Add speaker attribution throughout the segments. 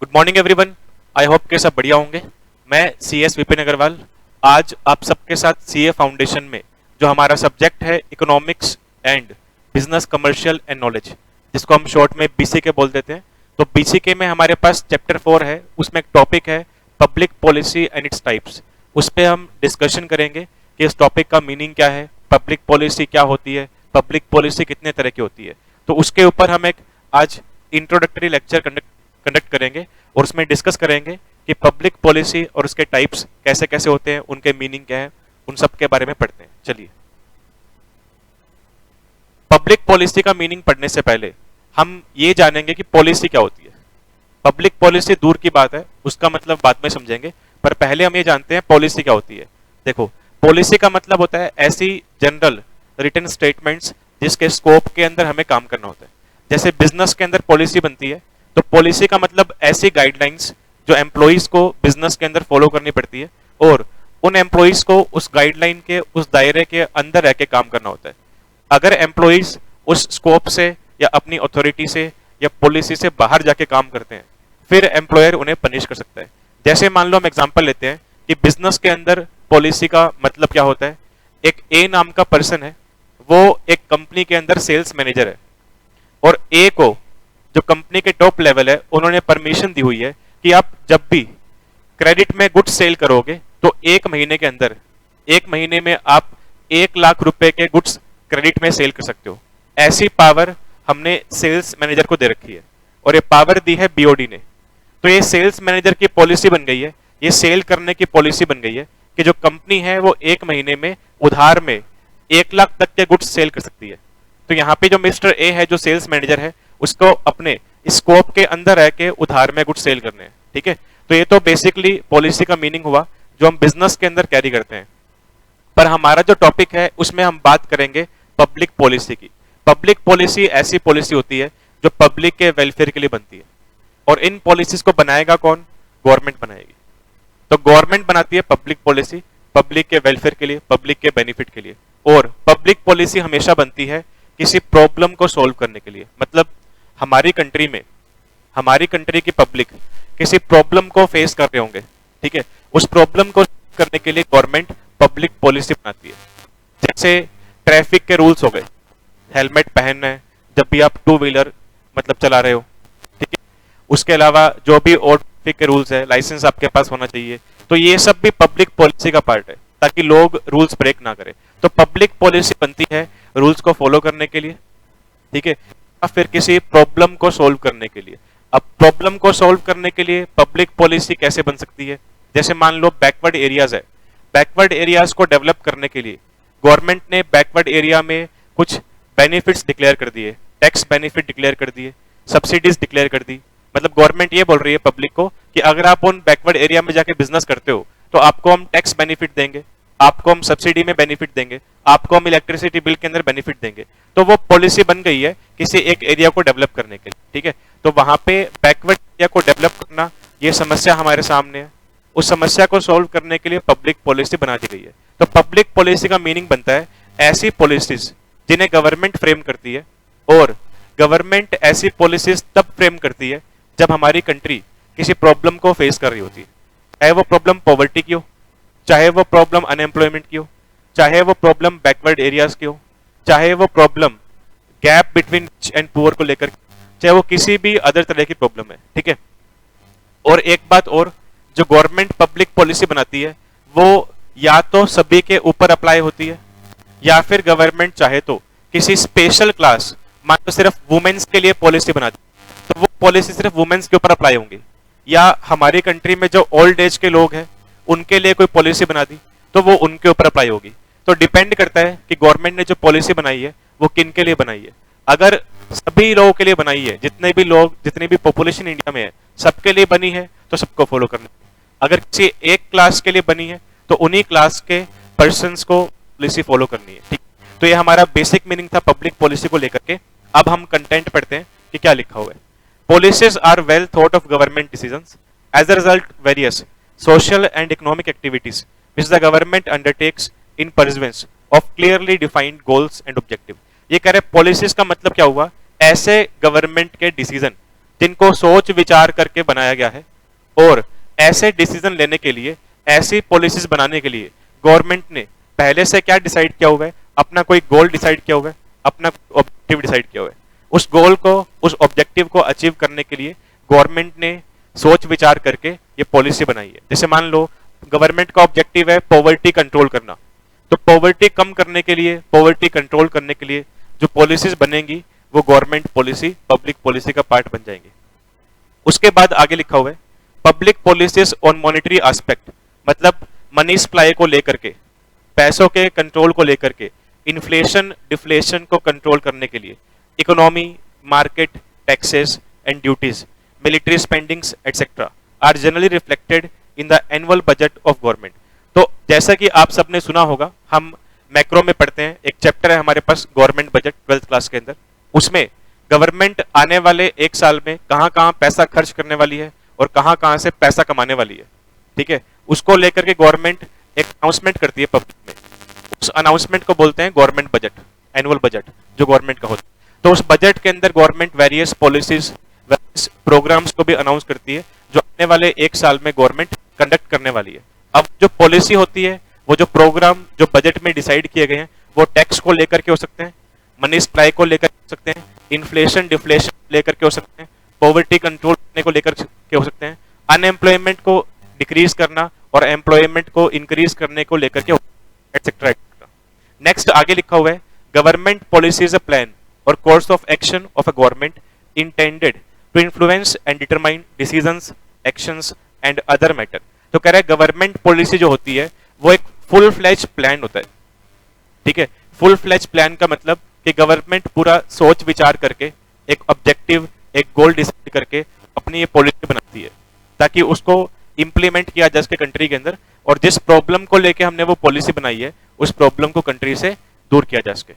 Speaker 1: Good morning everyone. I hope के सब बढ़िया होंगे। मैं CS विपिन अग्रवाल आज आप सबके साथ CA फाउंडेशन में जो हमारा सब्जेक्ट है economics and business commercial and knowledge, जिसको हम शॉर्ट में BCK बोल देते हैं। तो BCK में हमारे पास चैप्टर 4 है, उसमें एक टॉपिक है public policy and its types. उस पर हम डिस्कशन करेंगे कि इस टॉपिक का मीनिंग क्या है, पब्लिक पॉलिसी क्या होती है, पब्लिक पॉलिसी कितने तरह की होती है। तो उसके ऊपर हम एक आज इंट्रोडक्टरी लेक्चर कंडक्ट करेंगे और उसमें डिस्कस करेंगे कि पब्लिक पॉलिसी और उसके टाइप्स कैसे कैसे होते हैं, उनके मीनिंग क्या है, उन सब के बारे में पढ़ते हैं। चलिए, पब्लिक पॉलिसी का मीनिंग पढ़ने से पहले हम ये जानेंगे कि पॉलिसी क्या होती है। पब्लिक पॉलिसी दूर की बात है, उसका मतलब बाद में समझेंगे, पर पहले हम ये जानते हैं पॉलिसी क्या होती है। देखो, पॉलिसी का मतलब होता है ऐसी जनरल रिटन स्टेटमेंट्स जिसके स्कोप के अंदर हमें काम करना होता है। जैसे बिजनेस के अंदर पॉलिसी बनती है, तो पॉलिसी का मतलब ऐसी गाइडलाइंस जो एम्प्लॉइज को बिजनेस के अंदर फॉलो करनी पड़ती है और उन एम्प्लॉइज को उस गाइडलाइन के उस दायरे के अंदर रह के काम करना होता है। अगर एम्प्लॉइज उस स्कोप से या अपनी अथॉरिटी से या पॉलिसी से बाहर जाके काम करते हैं, फिर एम्प्लॉयर उन्हें पनिश कर सकता है। जैसे मान लो हम एग्जांपल लेते हैं कि बिजनेस के अंदर पॉलिसी का मतलब क्या होता है। एक ए नाम का पर्सन है, वो एक कंपनी के अंदर सेल्स मैनेजर है और ए को जो कंपनी के टॉप लेवल है उन्होंने परमिशन दी हुई है कि आप जब भी क्रेडिट में गुड्स सेल करोगे तो एक महीने के अंदर, एक महीने में आप 1 लाख रुपए के गुड्स क्रेडिट में सेल कर सकते हो। ऐसी पावर हमने सेल्स मैनेजर को दे रखी है और ये पावर दी है BOD ने। तो ये सेल्स मैनेजर की पॉलिसी बन गई है, ये सेल करने की पॉलिसी बन गई है कि जो कंपनी है वो एक महीने में उधार में 1 लाख तक के गुड्स सेल कर सकती है। तो यहाँ पे जो मिस्टर ए है, जो सेल्स मैनेजर है, उसको अपने स्कोप के अंदर रह के उधार में गुड्स सेल करने हैं। ठीक है, तो ये तो बेसिकली पॉलिसी का मीनिंग हुआ जो हम बिजनेस के अंदर कैरी करते हैं। पर हमारा जो टॉपिक है उसमें हम बात करेंगे पब्लिक पॉलिसी की। पब्लिक पॉलिसी ऐसी पॉलिसी होती है जो पब्लिक के वेलफेयर के लिए बनती है और इन पॉलिसीज को बनाएगा कौन? गवर्नमेंट बनाएगी। तो गवर्नमेंट बनाती है पब्लिक पॉलिसी, पब्लिक के वेलफेयर के लिए, पब्लिक के बेनिफिट के लिए। और पब्लिक पॉलिसी हमेशा बनती है किसी प्रॉब्लम को सॉल्व करने के लिए। मतलब हमारी कंट्री में, हमारी कंट्री की पब्लिक किसी प्रॉब्लम को फेस कर रहे होंगे, ठीक है, उस प्रॉब्लम को करने के लिए गवर्नमेंट पब्लिक पॉलिसी बनाती है। जैसे ट्रैफिक के रूल्स हो गए, हेलमेट पहनना है जब भी आप 2 व्हीलर मतलब चला रहे हो, ठीक है। उसके अलावा जो भी और ट्रैफिक के रूल्स है, लाइसेंस आपके पास होना चाहिए। तो ये सब भी पब्लिक पॉलिसी का पार्ट है ताकि लोग रूल्स ब्रेक ना करें। तो पब्लिक पॉलिसी बनती है रूल्स को फॉलो करने के लिए, ठीक है, या फिर किसी प्रॉब्लम को सॉल्व करने के लिए। अब प्रॉब्लम को सॉल्व करने के लिए पब्लिक पॉलिसी कैसे बन सकती है? जैसे मान लो बैकवर्ड एरियाज है, बैकवर्ड एरियाज को डेवलप करने के लिए गवर्नमेंट ने बैकवर्ड एरिया में कुछ बेनिफिट्स डिक्लेयर कर दिए, टैक्स बेनिफिट डिक्लेयर कर दिए, सब्सिडीज डिक्लेयर कर दी। मतलब गवर्नमेंट ये बोल रही है पब्लिक को कि अगर आप उन बैकवर्ड एरिया में जाके बिजनेस करते हो तो आपको हम टैक्स बेनिफिट देंगे, आपको हम सब्सिडी में बेनिफिट देंगे, आपको हम इलेक्ट्रिसिटी बिल के अंदर बेनिफिट देंगे। तो वो पॉलिसी बन गई है किसी एक एरिया को डेवलप करने के लिए, ठीक है। तो वहां पे बैकवर्ड एरिया को डेवलप करना, ये समस्या हमारे सामने है, उस समस्या को सॉल्व करने के लिए पब्लिक पॉलिसी बना दी गई है। तो पब्लिक पॉलिसी का मीनिंग बनता है ऐसी पॉलिसीज जिन्हें गवर्नमेंट फ्रेम करती है। और गवर्नमेंट ऐसी पॉलिसीज तब फ्रेम करती है जब हमारी कंट्री किसी प्रॉब्लम को फेस कर रही होती है, चाहे वो प्रॉब्लम पॉवर्टी की हो, चाहे वो प्रॉब्लम अनएम्प्लॉयमेंट की हो, चाहे वो प्रॉब्लम बैकवर्ड एरियाज की हो, चाहे वो problem gap between rich and poor को लेकर, चाहे वो किसी भी अदर तरह की प्रॉब्लम है, ठीक है। और एक बात और, जो गवर्नमेंट पब्लिक पॉलिसी बनाती है वो या तो सभी के ऊपर अप्लाई होती है या फिर गवर्नमेंट चाहे तो किसी स्पेशल क्लास, मान लो सिर्फ वुमेन्स के लिए पॉलिसी बनाती है तो वो पॉलिसी सिर्फ वुमेन्स के ऊपर अप्लाई होंगी। या हमारी कंट्री में जो ओल्ड एज के लोग हैं उनके लिए कोई पॉलिसी बना दी तो वो उनके ऊपर अप्लाई होगी। तो डिपेंड करता है कि गवर्नमेंट ने जो पॉलिसी बनाई है वो किन के लिए बनाई है। अगर सभी लोगों के लिए बनाई है, जितने भी लोग, जितनी भी पॉपुलेशन इंडिया में है, सबके लिए बनी है तो सबको फॉलो करना है। अगर किसी एक क्लास के लिए बनी है तो उन्हीं क्लास के पर्संस को पॉलिसी फॉलो करनी है, ठीक। तो ये हमारा बेसिक मीनिंग था पब्लिक पॉलिसी को लेकर के। अब हम कंटेंट पढ़ते हैं कि क्या लिखा हुआ है। Policies are well thought of government decisions as a result various social and economic activities which the government undertakes in pursuance of clearly defined goals and objective। ये कह रहे पॉलिसीज का मतलब क्या हुआ? ऐसे गवर्नमेंट के डिसीजन जिनको सोच विचार करके बनाया गया है, और ऐसे डिसीजन लेने के लिए, ऐसी पॉलिसीज बनाने के लिए गवर्नमेंट ने पहले से क्या डिसाइड किया हुआ है, अपना कोई गोल डिसाइड किया हुआ है, अपना ऑब्जेक्टिव डिसाइड किया हुआ है। उस गोल को, उस ऑब्जेक्टिव को अचीव करने के लिए गवर्नमेंट ने सोच विचार करके ये पॉलिसी बनाई है। जैसे मान लो गवर्नमेंट का ऑब्जेक्टिव है पॉवर्टी कंट्रोल करना, तो पॉवर्टी कम करने के लिए, पॉवर्टी कंट्रोल करने के लिए जो पॉलिसीज बनेंगी वो गवर्नमेंट पॉलिसी, पब्लिक पॉलिसी का पार्ट बन जाएंगे। उसके बाद आगे लिखा हुआ है public policies on monetary aspect, मतलब मनी सप्लाई को लेकर के, पैसों के कंट्रोल को लेकर के, इन्फ्लेशन डिफ्लेशन को कंट्रोल करने के लिए, economy, market, taxes and duties, military spendings etcetera are generally reflected in the annual budget of government. तो जैसा कि आप सबने सुना होगा, हम मैक्रो में पढ़ते हैं, एक चैप्टर है हमारे पास गवर्नमेंट बजट 12th क्लास के अंदर, उसमें गवर्नमेंट आने वाले एक साल में कहां कहां पैसा खर्च करने वाली है और कहां कहां से पैसा कमाने वाली है, ठीक है, उसको लेकर के गवर्नमेंट एक अनाउंसमेंट करती है पब्लिक में। उस अनाउंसमेंट को बोलते हैं गवर्नमेंट बजट, एनुअल बजट जो गवर्नमेंट का होता है। तो उस बजट के अंदर government various policies, various programmes को भी अनाउंस करती है जो आने वाले एक साल में गवर्नमेंट कंडक्ट करने वाली है। अब जो पॉलिसी होती है, वो जो प्रोग्राम जो बजट में डिसाइड किए गए हैं, वो टैक्स को लेकर के हो सकते हैं, मनी सप्लाई को लेकर हो सकते हैं, इन्फ्लेशन डिफ्लेशन लेकर के हो सकते हैं, पॉवर्टी कंट्रोल करने को लेकर के हो सकते हैं, अनएम्प्लॉयमेंट को डिक्रीज करना और एम्प्लॉयमेंट को इंक्रीज करने को लेकर के एटसेट्रा। नेक्स्ट आगे लिखा हुआ है government policy is a plan or course of action of a government intended to influence and determine decisions, actions and other matter. तो कह रहा है गवर्नमेंट पॉलिसी जो होती है वो एक फुल फ्लैज प्लान होता है, ठीक है। फुल फ्लैज प्लान का मतलब कि गवर्नमेंट पूरा सोच विचार करके एक ऑब्जेक्टिव, एक गोल डिसाइड करके अपनी ये पॉलिसी बनाती है ताकि उसको इंप्लीमेंट किया जा सके कंट्री के अंदर, और जिस प्रॉब्लम को लेके हमने वो पॉलिसी बनाई है उस प्रॉब्लम को कंट्री से दूर किया जा सके।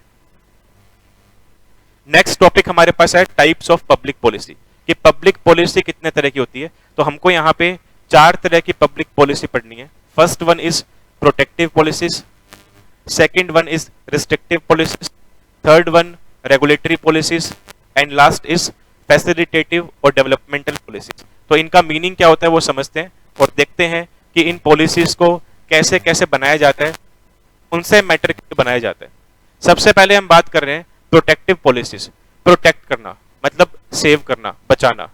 Speaker 1: नेक्स्ट टॉपिक हमारे पास है टाइप्स ऑफ पब्लिक पॉलिसी, कि पब्लिक पॉलिसी कितने तरह की होती है। तो हमको यहाँ पे 4 तरह की पब्लिक पॉलिसी पढ़नी है। First one is protective policies, second one is restrictive policies, third one regulatory policies and last is facilitative और डेवलपमेंटल पॉलिसीज। तो इनका मीनिंग क्या होता है वो समझते हैं और देखते हैं कि इन पॉलिसीज को कैसे कैसे बनाया जाता है, उनसे मैटर करके बनाया जाता है। सबसे पहले हम बात कर रहे हैं प्रोटेक्टिव पॉलिसीज। प्रोटेक्ट करना मतलब सेव करना, बचाना।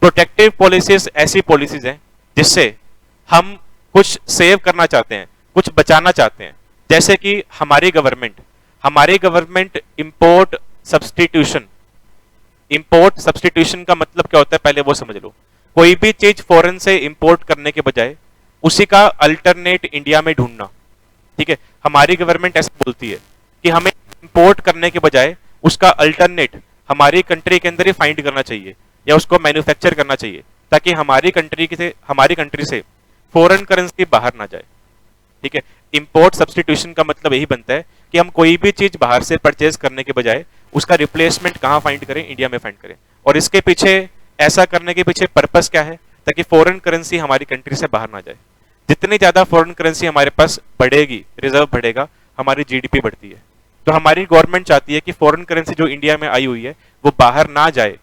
Speaker 1: प्रोटेक्टिव पॉलिसीज ऐसी पॉलिसीज हैं जिससे हम कुछ सेव करना चाहते हैं, कुछ बचाना चाहते हैं। जैसे कि हमारी government import substitution. Import substitution का मतलब क्या होता है पहले वो समझ लो। कोई भी चीज फॉरेन से इंपोर्ट करने के बजाय उसी का अल्टरनेट इंडिया में ढूंढना, ठीक है। हमारी गवर्नमेंट ऐसा बोलती है कि हमें इंपोर्ट करने के बजाय उसका अल्टरनेट हमारी कंट्री के अंदर ही फाइंड करना चाहिए या उसको मैन्युफैक्चर करना चाहिए ताकि हमारी कंट्री से फॉरेन करेंसी बाहर ना जाए, ठीक है। इंपोर्ट सब्स्टिट्यूशन का मतलब यही बनता है कि हम कोई भी चीज बाहर से परचेज करने के बजाय उसका रिप्लेसमेंट कहां फाइंड करें, इंडिया में फाइंड करें। और इसके पीछे, ऐसा करने के पीछे पर्पस क्या है, ताकि फॉरेन करेंसी हमारी कंट्री से बाहर ना जाए। जितनी ज्यादा फॉरेन करेंसी हमारे पास बढ़ेगी, रिजर्व बढ़ेगा, हमारी जीडीपी बढ़ती है। तो हमारी गवर्नमेंट चाहती है कि फॉरेन करेंसी जो इंडिया में आई हुई है वो बाहर ना जाए,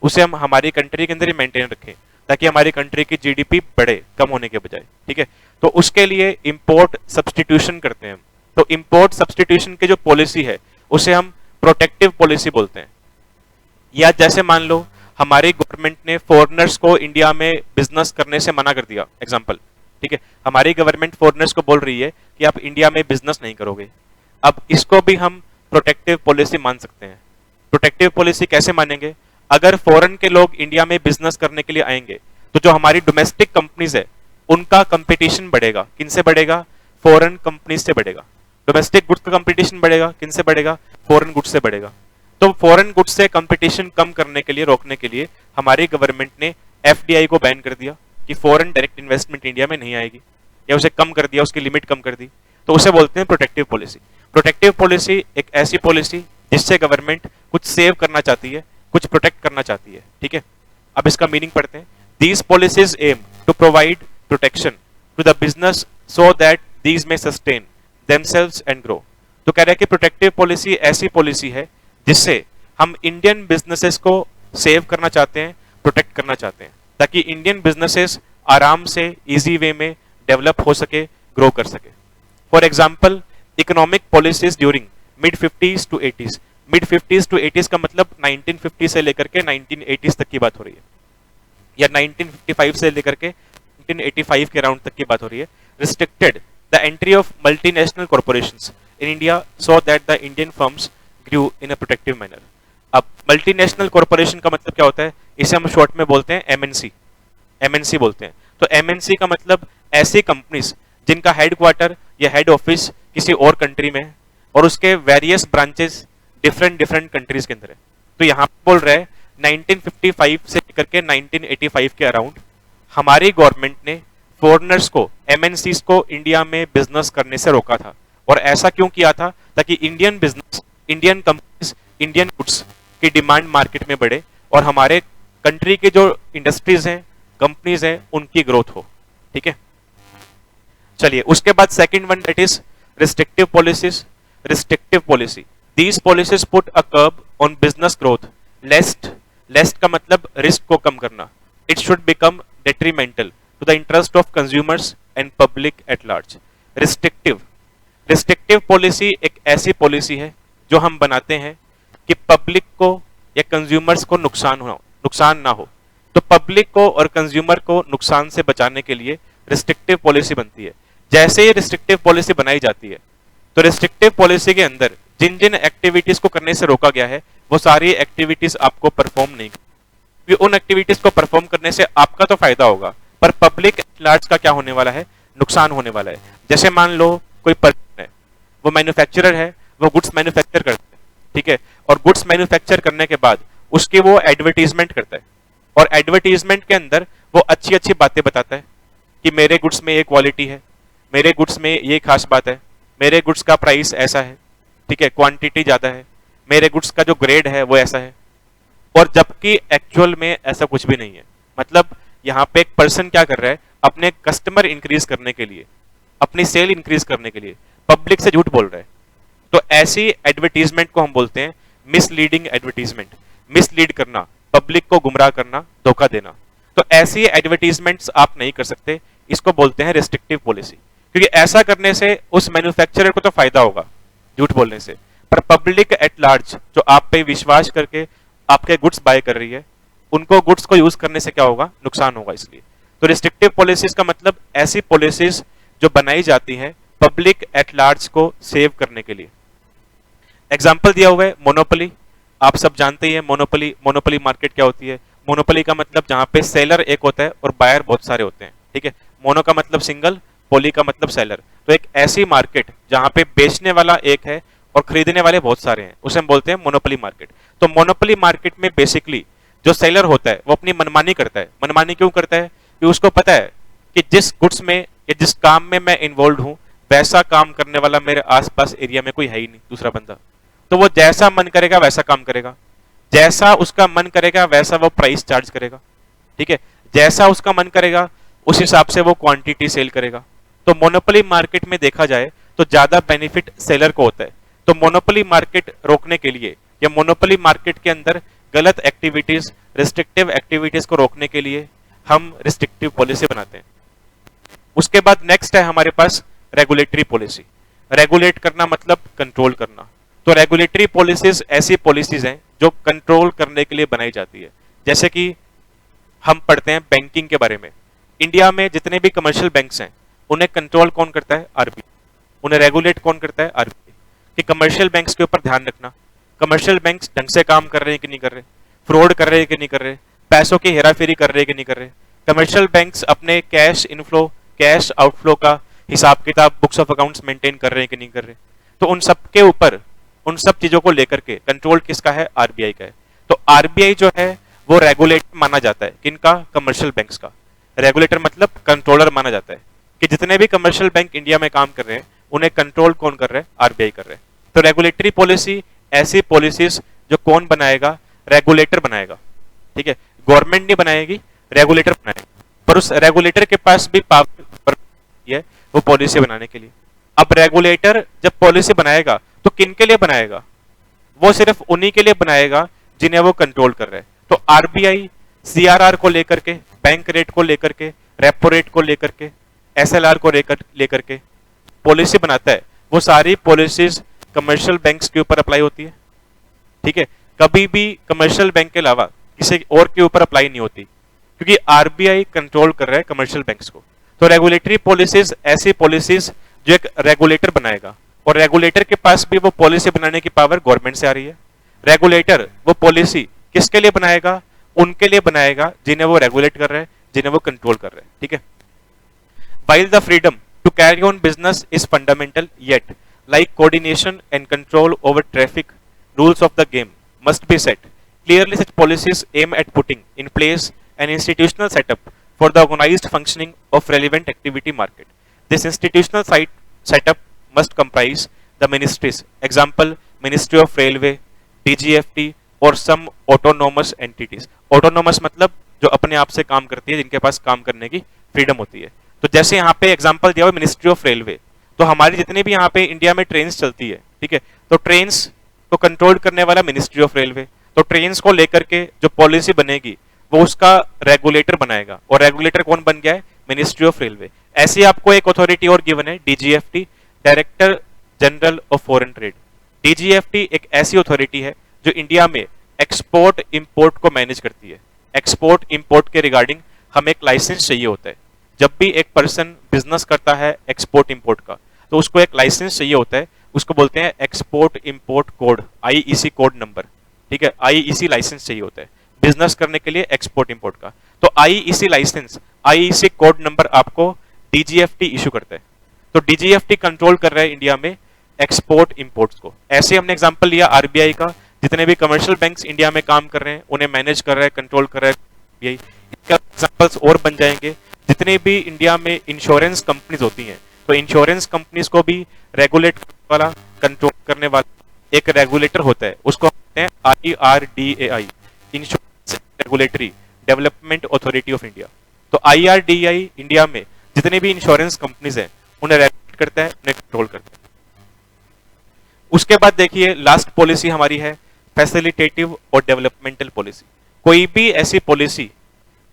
Speaker 1: उसे हम हमारी कंट्री के अंदर ही मेंटेन रखें ताकि हमारी कंट्री की जीडीपी बढ़े कम होने के बजाय, ठीक है। तो उसके लिए इंपोर्ट सब्स्टिट्यूशन करते हैं हम। तो इंपोर्ट सब्स्टिट्यूशन की जो पॉलिसी है उसे हम प्रोटेक्टिव पॉलिसी बोलते हैं। या जैसे मान लो हमारी गवर्नमेंट ने फॉरेनर्स को इंडिया में बिजनेस करने से मना कर दिया, एग्जांपल, ठीक है। हमारी गवर्नमेंट फॉरेनर्स को बोल रही है कि आप इंडिया में बिजनेस नहीं करोगे। अब इसको भी हम प्रोटेक्टिव पॉलिसी मान सकते हैं। प्रोटेक्टिव पॉलिसी कैसे मानेंगे? अगर फॉरेन के लोग इंडिया में बिजनेस करने के लिए आएंगे तो जो हमारी डोमेस्टिक कंपनीज है उनका कंपटीशन बढ़ेगा। किनसे बढ़ेगा? फॉरेन कंपनीज से बढ़ेगा। डोमेस्टिक गुड्स का कंपटीशन बढ़ेगा, किनसे बढ़ेगा? फॉरेन गुड्स से बढ़ेगा। तो फॉरेन गुड्स से कंपटीशन कम करने के लिए, रोकने के लिए हमारी गवर्नमेंट ने एफडीआई को बैन कर दिया कि फॉरेन डायरेक्ट इन्वेस्टमेंट इंडिया में नहीं आएगी, या उसे कम कर दिया, उसकी लिमिट कम कर दी। तो उसे बोलते हैं प्रोटेक्टिव पॉलिसी। प्रोटेक्टिव पॉलिसी एक ऐसी पॉलिसी जिससे गवर्नमेंट कुछ सेव करना चाहती है, कुछ प्रोटेक्ट करना चाहती है, ठीक है। अब इसका मीनिंग पढ़ते हैं। These policies aim to provide protection to the business so that these may sustain themselves and grow. तो कह रहे हैं कि प्रोटेक्टिव पॉलिसी ऐसी पॉलिसी है जिससे हम इंडियन बिजनेसेस को सेव करना चाहते हैं, प्रोटेक्ट करना चाहते हैं, ताकि इंडियन बिजनेसेस आराम से इजी वे में डेवलप हो सके, ग्रो कर सके। For example, economic policies during mid 50s to 80s, mid 50s to 80s का मतलब 1950 से लेकर के 1980s तक की बात हो रही है, या 1955 से लेकर के 1985 के अराउंड तक की बात हो रही है। Restricted the entry of multinational corporations in India so that the Indian firms grew in a protective manner. अब मल्टीनेशनल कॉर्पोरेशन का मतलब क्या होता है? इसे हम शॉर्ट में बोलते हैं एमएनसी, एमएनसी बोलते हैं। तो एमएनसी का मतलब ऐसी कंपनीज जिनका हेडक्वार्टर या हेड ऑफिस किसी और कंट्री में है और उसके various branches different different countries के अंदर है। तो यहाँ पे बोल रहे हैं 1955 से लेकर के 1985 के अराउंड हमारी गवर्नमेंट ने फॉरेनर्स को, एमएनसीज को इंडिया में बिजनेस करने से रोका था। और ऐसा क्यों किया था? ताकि Indian business, Indian companies, Indian goods की डिमांड मार्केट में बढ़े और हमारे कंट्री के जो इंडस्ट्रीज हैं, कंपनीज हैं, उनकी ग्रोथ हो। ठीक है, चलिए उसके बाद second one, that is restrictive policies. Restrictive policy, these policies put a curb on business growth lest, lest का मतलब रिस्क को कम करना। It should become detrimental to the interest of consumers and public at large. Restrictive, restrictive policy एक ऐसी policy है जो हम बनाते हैं कि पब्लिक को या कंज्यूमर्स को नुकसान ना हो। तो पब्लिक को और कंज्यूमर को नुकसान से बचाने के लिए रिस्ट्रिक्टिव पॉलिसी बनती है। जैसे ही रिस्ट्रिक्टिव पॉलिसी बनाई जाती है तो रिस्ट्रिक्टिव पॉलिसी के अंदर जिन जिन एक्टिविटीज को करने से रोका गया है वो सारी एक्टिविटीज आपको परफॉर्म नहीं करनी। उन एक्टिविटीज को परफॉर्म करने से आपका तो फायदा होगा, पर पब्लिक एट लार्ज का क्या होने वाला है? नुकसान होने वाला है। जैसे मान लो कोई पर्सन है, वो मैन्युफैक्चरर है, वो गुड्स मैन्युफैक्चर करता है, ठीक है, और गुड्स मैन्युफैक्चर करने के बाद उसकी वो एडवर्टीजमेंट करता है और एडवर्टीजमेंट के अंदर वो अच्छी अच्छी बातें बताता है कि मेरे गुड्स में ये क्वालिटी है, मेरे गुड्स में ये खास बात है, मेरे गुड्स का प्राइस ऐसा है, ठीक है, क्वांटिटी ज्यादा है, मेरे गुड्स का जो ग्रेड है वो ऐसा है। और जबकि एक्चुअल में ऐसा कुछ भी नहीं है। मतलब यहाँ पे एक पर्सन क्या कर रहा है? अपने कस्टमर इंक्रीज करने के लिए, अपनी सेल इंक्रीज करने के लिए पब्लिक से झूठ बोल रहा है। तो ऐसी एडवर्टीजमेंट को हम बोलते हैं मिसलीडिंग एडवर्टीजमेंट। मिसलीड करना, पब्लिक को गुमराह करना, धोखा देना। तो ऐसी एडवर्टीजमेंट्स आप नहीं कर सकते, इसको बोलते हैं रिस्ट्रिक्टिव पॉलिसी। क्योंकि ऐसा करने से उस मैन्युफैक्चरर को तो फायदा होगा झूठ बोलने से, पर पब्लिक एट लार्ज जो आप पे विश्वास करके आपके गुड्स बाय कर रही है, उनको गुड्स को यूज करने से क्या होगा? नुकसान होगा। इसलिए तो रिस्ट्रिक्टिव पॉलिसीज का मतलब ऐसी पॉलिसीज जो बनाई जाती हैं पब्लिक एट लार्ज को सेव करने के लिए। एग्जाम्पल दिया हुआ है मोनोपोली। आप सब जानते ही हैं मोनोपोली, मोनोपोली मार्केट क्या होती है? मोनोपोली का मतलब जहां पे सेलर एक होता है और बायर बहुत सारे होते हैं, ठीक है। मोनो का मतलब सिंगल, पोली का मतलब सेलर। तो एक ऐसी मार्केट जहां पे बेचने वाला एक है और खरीदने वाले बहुत सारे हैं, उसे हम बोलते हैं मोनोपोली मार्केट। तो मोनोपोली मार्केट में बेसिकली जो सेलर होता है वो अपनी मनमानी करता है। मनमानी क्यों करता है? कि उसको पता है कि जिस गुड्स में या जिस काम में मैं इन्वॉल्व हूं वैसा काम करने वाला मेरे आसपास एरिया में कोई है ही नहीं दूसरा बंदा। तो वो जैसा मन करेगा वैसा काम करेगा, जैसा उसका मन करेगा वैसा वो प्राइस चार्ज करेगा, ठीक है, जैसा उसका मन करेगा उस हिसाब से वो क्वांटिटी सेल करेगा। तो मोनोपोली मार्केट में देखा जाए तो ज्यादा बेनिफिट सेलर को होता है। तो मोनोपोली मार्केट रोकने के लिए या मोनोपोली मार्केट के अंदर गलत एक्टिविटीज, रिस्ट्रिक्टिव एक्टिविटीज को रोकने के लिए हम रिस्ट्रिक्टिव पॉलिसी बनाते हैं। उसके बाद नेक्स्ट है हमारे पास रेगुलेटरी पॉलिसी। रेगुलेट करना मतलब कंट्रोल करना। तो रेगुलेटरी पॉलिसीज ऐसी पॉलिसीज हैं जो कंट्रोल करने के लिए बनाई जाती है। जैसे कि हम पढ़ते हैं बैंकिंग के बारे में। इंडिया में जितने भी कमर्शियल बैंक्स हैं उन्हें कंट्रोल कौन करता है? आरबीआई। उन्हें रेगुलेट कौन करता है? आरबीआई। कि कमर्शियल बैंक्स के ऊपर ध्यान रखना, कमर्शियल बैंक्स ढंग से काम कर रहे हैं कि नहीं कर रहे, फ्रॉड कर रहे हैं कि नहीं कर रहे, पैसों की हेराफेरी कर रहे हैं कि नहीं कर रहे। कमर्शियल बैंक्स अपने कैश इनफ्लो, कैश आउटफ्लो का हिसाब किताब, बुक्स ऑफ अकाउंट्स मेंटेन कर रहे हैं कि नहीं कर रहे। तो उन सब के ऊपर, उन सब चीजों को लेकर के कंट्रोल किसका है? आरबीआई का है। तो आरबीआई जो है वो रेगुलेटर माना जाता है। किनका? कमर्शियल बैंक्स का। रेगुलेटर मतलब कंट्रोलर माना जाता है कि जितने भी कमर्शियल बैंक इंडिया में काम कर रहे हैं उन्हें कंट्रोल कौन कर रहे हैं? आरबीआई कर रहे हैं। तो रेगुलेटरी पॉलिसी ऐसी पॉलिसीज जो कौन बनाएगा? रेगुलेटर बनाएगा, ठीक है। गवर्नमेंट नहीं बनाएगी, रेगुलेटर बनाएगा। पर उस रेगुलेटर के पास भी पावर है वो पॉलिसी बनाने के लिए। अब रेगुलेटर जब पॉलिसी बनाएगा तो किन के लिए बनाएगा? वो सिर्फ उन्हीं के लिए बनाएगा जिन्हें वो कंट्रोल कर रहे हैं। तो आरबीआई सीआरआर को लेकर के, बैंक रेट को लेकर के, रेपो रेट को लेकर के, एसएलआर को लेकर के पॉलिसी बनाता है, वो सारी पॉलिसीज कमर्शियल बैंक्स के ऊपर अप्लाई होती है। ठीक है, कभी भी कमर्शियल बैंक के अलावा किसी और के ऊपर अप्लाई नहीं होती, क्योंकि आरबीआई कंट्रोल कर रहा है कमर्शियल बैंक्स को। तो रेगुलेटरी पॉलिसीज ऐसी पॉलिसीज जो एक रेगुलेटर बनाएगा, और रेगुलेटर के पास भी वो पॉलिसी बनाने की पावर गवर्नमेंट से आ रही है। रेगुलेटर वो पॉलिसी किसके लिए बनाएगा? उनके लिए बनाएगा जिन्हें वो रेगुलेट कर रहे हैं, जिन्हें वो कंट्रोल कर रहे हैं। ठीक है, while the freedom to carry on business is fundamental, yet like coordination and control over traffic, rules of the game must be set clearly. Such policies aim at putting in place an institutional setup for the organized functioning of relevant activity market. This institutional setup must comprise the ministries, example Ministry of Railway, DGFT or some autonomous entities. Autonomous मतलब जो अपने आप से काम करती है, जिनके पास काम करने की फ्रीडम होती है। तो जैसे यहाँ पे एग्जांपल दिया हुआ मिनिस्ट्री ऑफ रेलवे, तो हमारी जितनी भी यहाँ पे इंडिया में ट्रेन्स चलती है, ठीक है, तो ट्रेन्स को कंट्रोल करने वाला मिनिस्ट्री ऑफ रेलवे। तो ट्रेन्स को लेकर के जो पॉलिसी बनेगी वो उसका रेगुलेटर बनाएगा, और रेगुलेटर कौन बन गया है? Ministry of railway. ऐसी आपको एक अथॉरिटी और गिवन है, DGFT, director general of foreign trade. DGFT एक ऐसी अथॉरिटी है जो इंडिया में एक्सपोर्ट इंपोर्ट को मैनेज करती है। एक्सपोर्ट इंपोर्ट के रिगार्डिंग हमें एक लाइसेंस चाहिए होता है। जब भी एक पर्सन बिजनेस करता है एक्सपोर्ट इंपोर्ट का, तो उसको एक लाइसेंस चाहिए होता है, उसको बोलते हैं export import code, IEC code number. ठीक है, आईईसी लाइसेंस चाहिए होता है बिजनेस करने के लिए एक्सपोर्ट इंपोर्ट का। तो IEC licence, IEC code number आपको डीजीएफटी इशू करता है। तो डीजीएफटी कंट्रोल कर रहा है इंडिया में एक्सपोर्ट इंपोर्ट्स को। ऐसे हमने एग्जांपल लिया आरबीआई का, जितने भी कमर्शियल बैंक्स इंडिया में काम कर रहे हैं उन्हें मैनेज कर रहा है, कंट्रोल कर रहा है। इसका एग्जांपल्स और बन जाएंगे। जितने भी इंडिया में इंश्योरेंस कंपनीज होती हैं, तो इंश्योरेंस कंपनीज को भी रेगुलेट करने वाला, कंट्रोल करने वाला एक रेगुलेटर होता है, उसको कहते हैं IRDAI, insurance regulatory development authority of India. तो IRDAI इंडिया में जितने भी इंश्योरेंस कंपनीज हैं उन्हें रेगुलेट करता है, उन्हें कंट्रोल करता है। उसके बाद देखिए लास्ट पॉलिसी हमारी है फैसिलिटेटिव और डेवलपमेंटल पॉलिसी। कोई भी ऐसी पॉलिसी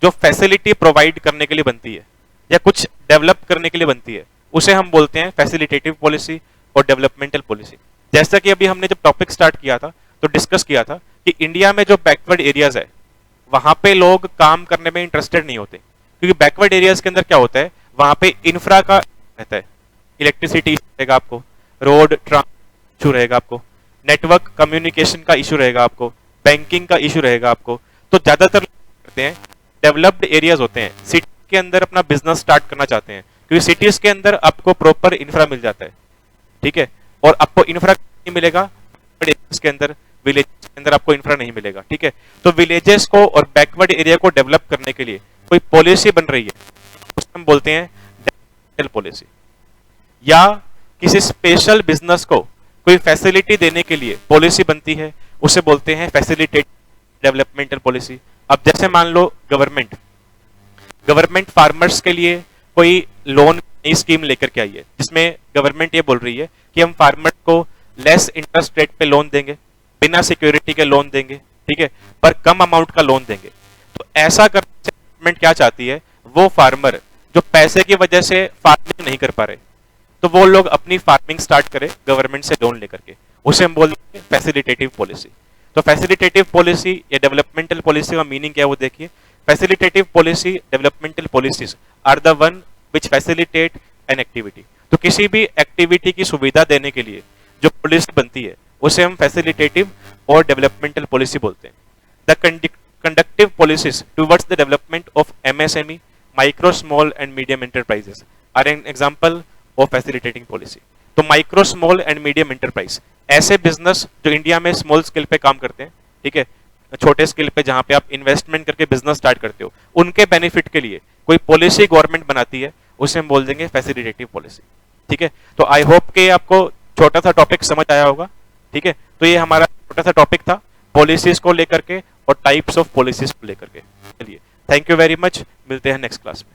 Speaker 1: जो फैसिलिटी प्रोवाइड करने के लिए बनती है या कुछ डेवलप करने के लिए बनती है, उसे हम बोलते हैं फैसिलिटेटिव पॉलिसी और डेवलपमेंटल पॉलिसी। जैसा कि अभी हमने जब टॉपिक स्टार्ट किया था तो डिस्कस किया था कि इंडिया में जो बैकवर्ड एरियाज है वहां पे लोग काम करने में इंटरेस्टेड नहीं होते, क्योंकि बैकवर्ड एरियाज के अंदर क्या होता है, वहां पे इंफ्रा का रहता है, इलेक्ट्रिसिटी रहेगा आपको, रोड ट्रांसपोर्ट इशू रहेगा आपको, नेटवर्क कम्युनिकेशन का इशू रहेगा आपको, बैंकिंग का इशू रहेगा आपको। तो ज्यादातर करते हैं डेवलप्ड एरियाज होते हैं, सिटी के अंदर अपना बिजनेस स्टार्ट करना चाहते हैं, क्योंकि सिटीज के अंदर आपको प्रॉपर इंफ्रा मिल जाता है। ठीक है, और आपको इंफ्रा नहीं मिलेगा के अंदर, विलेजेस के अंदर आपको इंफ्रा नहीं मिलेगा। ठीक है, तो विलेजेस को और बैकवर्ड एरिया को डेवलप करने के लिए कोई पॉलिसी बन रही है, उसको हम बोलते हैं डेवलपमेंटल पॉलिसी। या किसी स्पेशल बिजनेस को कोई फैसिलिटी देने के लिए पॉलिसी बनती है, उसे बोलते हैं फैसिलिटेट डेवलपमेंटल पॉलिसी। अब जैसे मान लो गवर्नमेंट फार्मर्स के लिए कोई लोन नई स्कीम लेकर के आई है, जिसमें गवर्नमेंट ये बोल रही है कि हम फार्मर को लेस इंटरेस्ट रेट पे लोन देंगे, बिना सिक्योरिटी के लोन देंगे, ठीक है, पर कम अमाउंट का लोन देंगे। तो ऐसा करने से गवर्नमेंट क्या चाहती है, वो फार्मर जो पैसे की वजह से फार्मिंग नहीं कर पा रहे, तो वो लोग अपनी फार्मिंग स्टार्ट करें गवर्नमेंट से लोन लेकर के, उसे हम बोलते हैं फैसिलिटेटिव पॉलिसी। तो फैसिलिटेटिव पॉलिसी या डेवलपमेंटल पॉलिसी का मीनिंग क्या है वो देखिए। Facilitative policy, developmental policies are the one which facilitate an activity. तो किसी भी एक्टिविटी की सुविधा देने के लिए जो पॉलिसी बनती है उसे हम फैसिलिटेटिव और डेवलपमेंटल पॉलिसी बोलते हैं। The conductive policies towards the development of MSME, micro small and medium enterprises are an example of facilitating policy. तो micro small and medium enterprise ऐसे बिजनेस जो इंडिया में स्मॉल स्केल पे काम करते हैं, ठीक है, छोटे स्केल पे जहां पे आप इन्वेस्टमेंट करके बिजनेस स्टार्ट करते हो, उनके बेनिफिट के लिए कोई पॉलिसी गवर्नमेंट बनाती है, उसे हम बोल देंगे फैसिलिटेटिव पॉलिसी। ठीक है, तो आई होप कि आपको छोटा सा टॉपिक समझ आया होगा। ठीक है, तो ये हमारा छोटा सा टॉपिक था पॉलिसीज को लेकर के और टाइप्स ऑफ पॉलिसीज को लेकर के। चलिए, थैंक यू वेरी मच, मिलते हैं नेक्स्ट क्लास में।